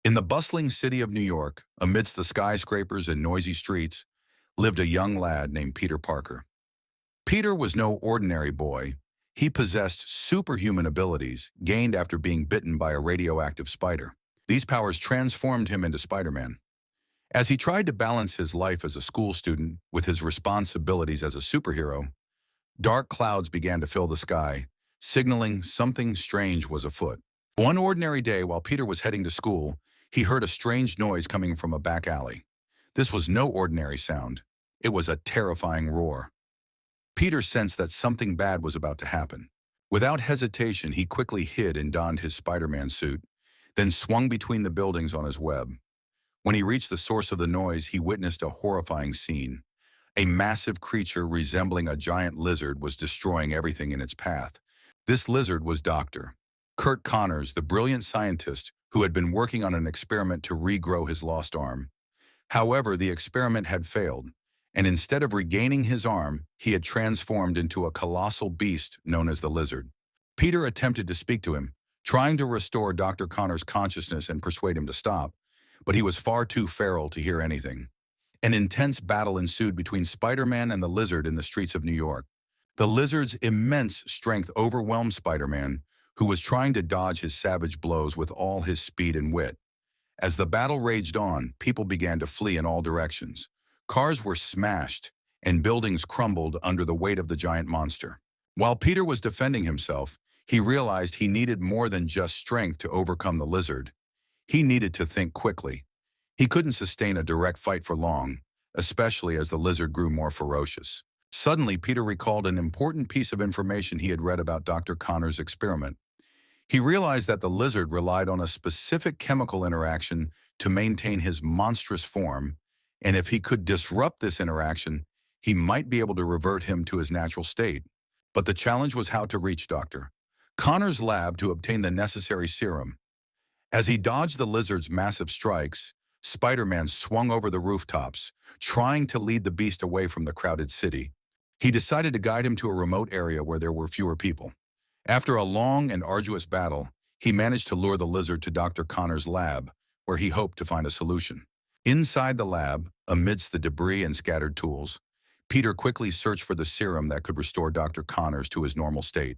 In the bustling city of New York, amidst the skyscrapers and noisy streets, lived a young lad named Peter Parker. Peter was no ordinary boy. He possessed superhuman abilities gained after being bitten by a radioactive spider. These powers transformed him into Spider-Man. As he tried to balance his life as a school student with his responsibilities as a superhero, dark clouds began to fill the sky, signaling something strange was afoot. One ordinary day, while Peter was heading to school, he heard a strange noise coming from a back alley. This was no ordinary sound. It was a terrifying roar. Peter sensed that something bad was about to happen. Without hesitation, he quickly hid and donned his Spider-Man suit, then swung between the buildings on his web. When he reached the source of the noise, he witnessed a horrifying scene. A massive creature resembling a giant lizard was destroying everything in its path. This lizard was Dr. Curt Connors, the brilliant scientist who had been working on an experiment to regrow his lost arm. However, the experiment had failed, and instead of regaining his arm, he had transformed into a colossal beast known as the lizard. Peter attempted to speak to him, trying to restore Dr. Connors' consciousness and persuade him to stop, but he was far too feral to hear anything. An intense battle ensued between Spider-Man and the lizard in the streets of New York. The lizard's immense strength overwhelmed Spider-Man, who was trying to dodge his savage blows with all his speed and wit. As the battle raged on, people began to flee in all directions. Cars were smashed, and buildings crumbled under the weight of the giant monster. While Peter was defending himself, he realized he needed more than just strength to overcome the lizard. He needed to think quickly. He couldn't sustain a direct fight for long, especially as the lizard grew more ferocious. Suddenly, Peter recalled an important piece of information he had read about Dr. Connors' experiment. He realized that the lizard relied on a specific chemical interaction to maintain his monstrous form, and if he could disrupt this interaction, he might be able to revert him to his natural state. But the challenge was how to reach Dr. Connors' lab to obtain the necessary serum. As he dodged the lizard's massive strikes, Spider-Man swung over the rooftops, trying to lead the beast away from the crowded city. He decided to guide him to a remote area where there were fewer people. After a long and arduous battle, he managed to lure the lizard to Dr. Connors' lab, where he hoped to find a solution. Inside the lab, amidst the debris and scattered tools, Peter quickly searched for the serum that could restore Dr. Connors to his normal state.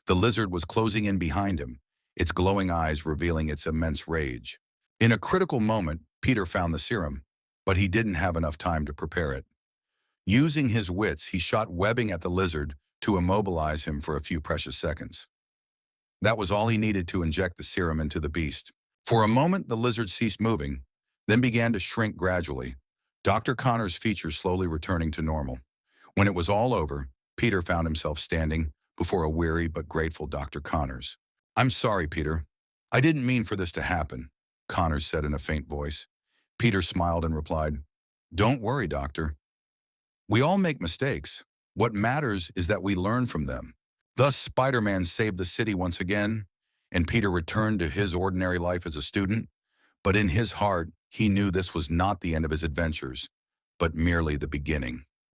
The lizard was closing in behind him, its glowing eyes revealing its immense rage. In a critical moment, Peter found the serum, but he didn't have enough time to prepare it. Using his wits, he shot webbing at the lizard to immobilize him for a few precious seconds. That was all he needed to inject the serum into the beast. For a moment, the lizard ceased moving, then began to shrink gradually, Dr. Connors' features slowly returning to normal. When it was all over, Peter found himself standing before a weary but grateful Dr. Connors. "I'm sorry, Peter. I didn't mean for this to happen," Connors said in a faint voice. Peter smiled and replied, "Don't worry, Doctor. We all make mistakes. What matters is that we learn from them." Thus, Spider-Man saved the city once again, and Peter returned to his ordinary life as a student. But in his heart, he knew this was not the end of his adventures, but merely the beginning.